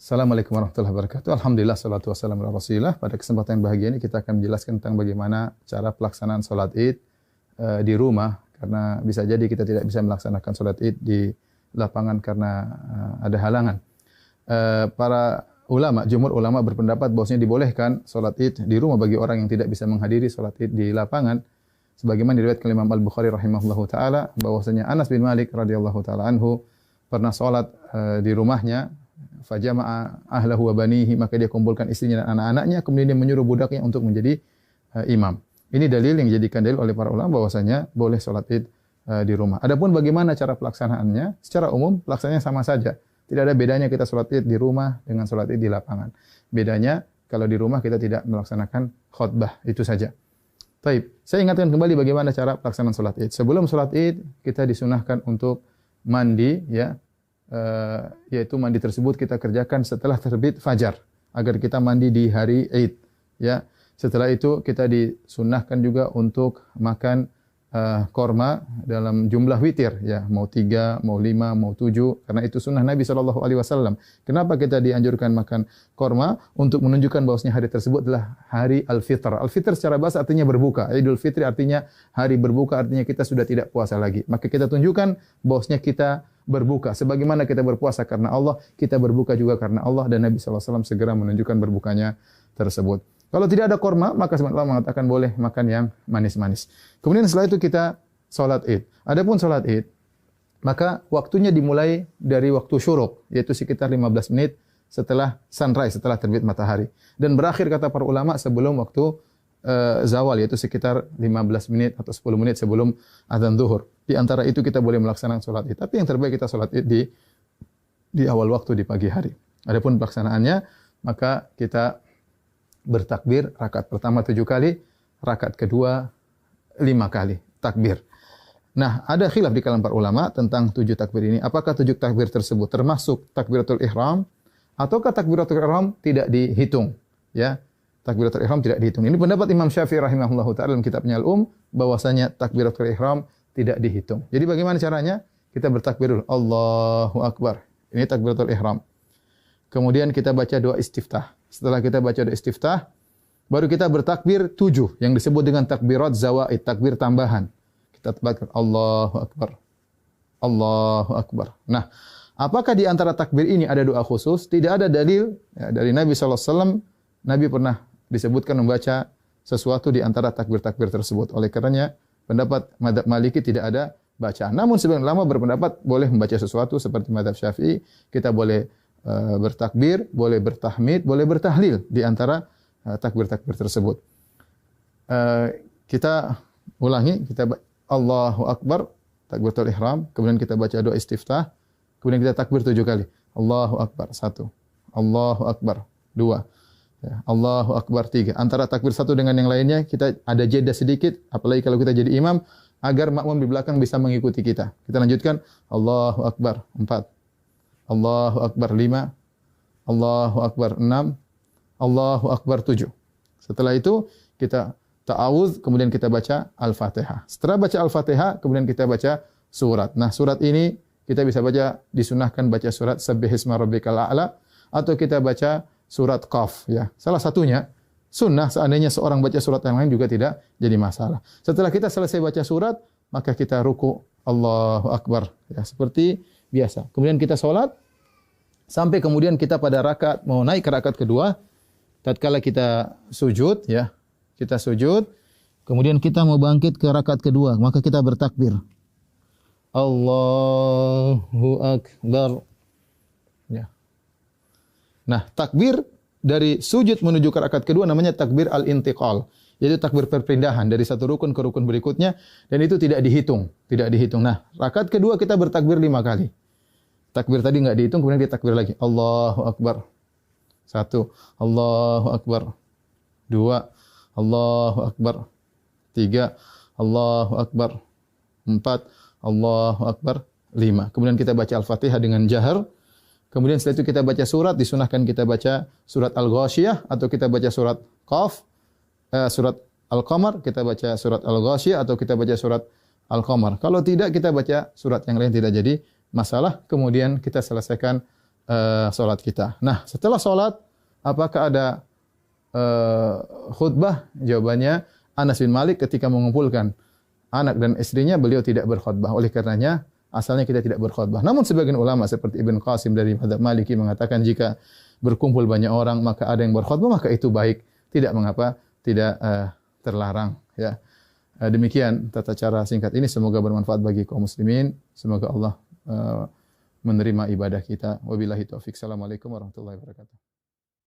Assalamualaikum warahmatullahi wabarakatuh. Alhamdulillah, salatu wassalamu ala rasulillah. Pada kesempatan yang bahagia ini kita akan menjelaskan tentang bagaimana cara pelaksanaan sholat id di rumah. Karena bisa jadi kita tidak bisa melaksanakan sholat id di lapangan karena ada halangan. Para ulama, jumhur ulama berpendapat bahwasanya dibolehkan sholat id di rumah bagi orang yang tidak bisa menghadiri sholat id di lapangan. Sebagaimana diriwayatkan Imam Al-Bukhari rahimahullahu taala bahwasanya Anas bin Malik radhiyallahu taala anhu pernah sholat di rumahnya, fajama'a ahlahu wa banihi, maka dia kumpulkan istrinya dan anak-anaknya, kemudian dia menyuruh budaknya untuk menjadi imam. Ini dalil yang dijadikan dalil oleh para ulama bahwasanya boleh sholat id di rumah. Adapun bagaimana cara pelaksanaannya, secara umum pelaksanaannya sama saja. Tidak ada bedanya kita sholat id di rumah dengan sholat id di lapangan. Bedanya kalau di rumah kita tidak melaksanakan khutbah, itu saja. Taib. Saya ingatkan kembali bagaimana cara pelaksanaan sholat id. Sebelum sholat id kita disunahkan untuk mandi, ya, yaitu mandi tersebut kita kerjakan setelah terbit fajar agar kita mandi di hari Id, ya. Setelah itu kita disunnahkan juga untuk makan korma dalam jumlah witir, ya, mau 3, mau 5, mau 7, karena itu sunnah Nabi SAW. Kenapa kita dianjurkan makan korma? Untuk menunjukkan bahwasanya hari tersebut adalah hari Al-Fitr. Al-Fitr secara bahasa artinya berbuka. Idul Fitri artinya hari berbuka, artinya kita sudah tidak puasa lagi. Maka kita tunjukkan bahwasanya kita berbuka. Sebagaimana kita berpuasa karena Allah, kita berbuka juga karena Allah, dan Nabi SAW segera menunjukkan berbukanya tersebut. Kalau tidak ada korma, maka sebenarnya Allah mengatakan boleh makan yang manis-manis. Kemudian setelah itu kita sholat id. Adapun sholat id, maka waktunya dimulai dari waktu syuruk, yaitu sekitar 15 menit setelah sunrise, setelah terbit matahari. Dan berakhir kata para ulama sebelum waktu zawal, yaitu sekitar 15 menit atau 10 menit sebelum azan zuhur. Di antara itu kita boleh melaksanakan sholat id. Tapi yang terbaik kita sholat id di awal waktu, di pagi hari. Adapun pelaksanaannya, maka kita bertakbir rakaat pertama 7 kali, rakaat kedua 5 kali takbir. Nah, ada khilaf di kalangan para ulama tentang 7 takbir ini. Apakah 7 takbir tersebut termasuk takbiratul ihram ataukah takbiratul ihram tidak dihitung, ya? Takbiratul ihram tidak dihitung. Ini pendapat Imam Syafi'i rahimahullahu taala dalam kitabnya Al-Um, bahwasanya takbiratul ihram tidak dihitung. Jadi bagaimana caranya? Kita bertakbir dulu, Allahu Akbar. Ini takbiratul ihram. Kemudian kita baca doa istiftah. Setelah kita baca doa istiftah, baru kita bertakbir 7 yang disebut dengan takbirat zawaid, takbir tambahan. Kita takbir Allahu Akbar. Allahu Akbar. Nah, apakah di antara takbir ini ada doa khusus? Tidak ada dalil, ya, dari Nabi SAW. Nabi pernah disebutkan membaca sesuatu di antara takbir-takbir tersebut. Oleh karenanya, pendapat mazhab Maliki tidak ada bacaan. Namun sebagian ulama berpendapat boleh membaca sesuatu seperti mazhab Syafi'i. Kita boleh bertakbir, boleh bertahmid, boleh bertahlil di antara takbir-takbir tersebut. Kita ulangi, kita Allahu Akbar, takbiratul ihram, kemudian kita baca doa istiftah, kemudian kita takbir 7 kali. Allahu Akbar 1, Allahu Akbar 2, ya, Allahu Akbar 3. Antara takbir satu dengan yang lainnya kita ada jeda sedikit, apalagi kalau kita jadi imam, agar makmum di belakang bisa mengikuti kita. Kita lanjutkan Allahu Akbar 4, Allahu Akbar 5, Allahu Akbar 6, Allahu Akbar 7. Setelah itu kita ta'awudz, kemudian kita baca Al-Fatihah. Setelah baca Al-Fatihah, kemudian kita baca surat. Nah, surat ini kita bisa baca, disunahkan baca surat Sabbihisma Rabbikal A'la, atau kita baca surat Qaf, ya. Salah satunya sunnah, seandainya seorang baca surat yang lain juga tidak jadi masalah. Setelah kita selesai baca surat, maka kita ruku, Allahu Akbar, ya, seperti biasa. Kemudian kita sholat, sampai kemudian kita pada rakaat, mau naik ke rakaat kedua, tatkala kita sujud, ya, kita sujud, kemudian kita mau bangkit ke rakaat kedua, maka kita bertakbir. Allahu Akbar. Ya. Nah, takbir dari sujud menuju ke rakaat kedua namanya takbir al-intiqal. Yaitu takbir perpindahan dari satu rukun ke rukun berikutnya, dan itu tidak dihitung, tidak dihitung. Nah, rakaat kedua kita bertakbir 5 kali. Takbir tadi enggak dihitung, kemudian kita takbir lagi. Allahu Akbar 1, Allahu Akbar 2, Allahu Akbar 3, Allahu Akbar 4, Allahu Akbar 5. Kemudian kita baca Al-Fatihah dengan jahar. Kemudian setelah itu kita baca surat, disunahkan kita baca surat Al-Ghasyiyah atau kita baca surat Qaf, surat Al-Qamar, kita baca surat Al-Ghasyiyah atau kita baca surat Al-Qamar. Kalau tidak, kita baca surat yang lain, tidak jadi masalah. Kemudian kita selesaikan salat kita. Nah, setelah salat apakah ada khutbah? Jawabannya Anas bin Malik ketika mengumpulkan anak dan istrinya beliau tidak berkhutbah. Oleh karenanya asalnya kita tidak berkhutbah. Namun sebagian ulama seperti Ibn Qasim dari mazhab Maliki mengatakan jika berkumpul banyak orang maka ada yang berkhutbah maka itu baik, tidak mengapa, tidak terlarang ya. Demikian tata cara singkat ini, semoga bermanfaat bagi kaum muslimin. Semoga Allah menerima ibadah kita. Wabillahi taufik. Assalamualaikum warahmatullahi wabarakatuh.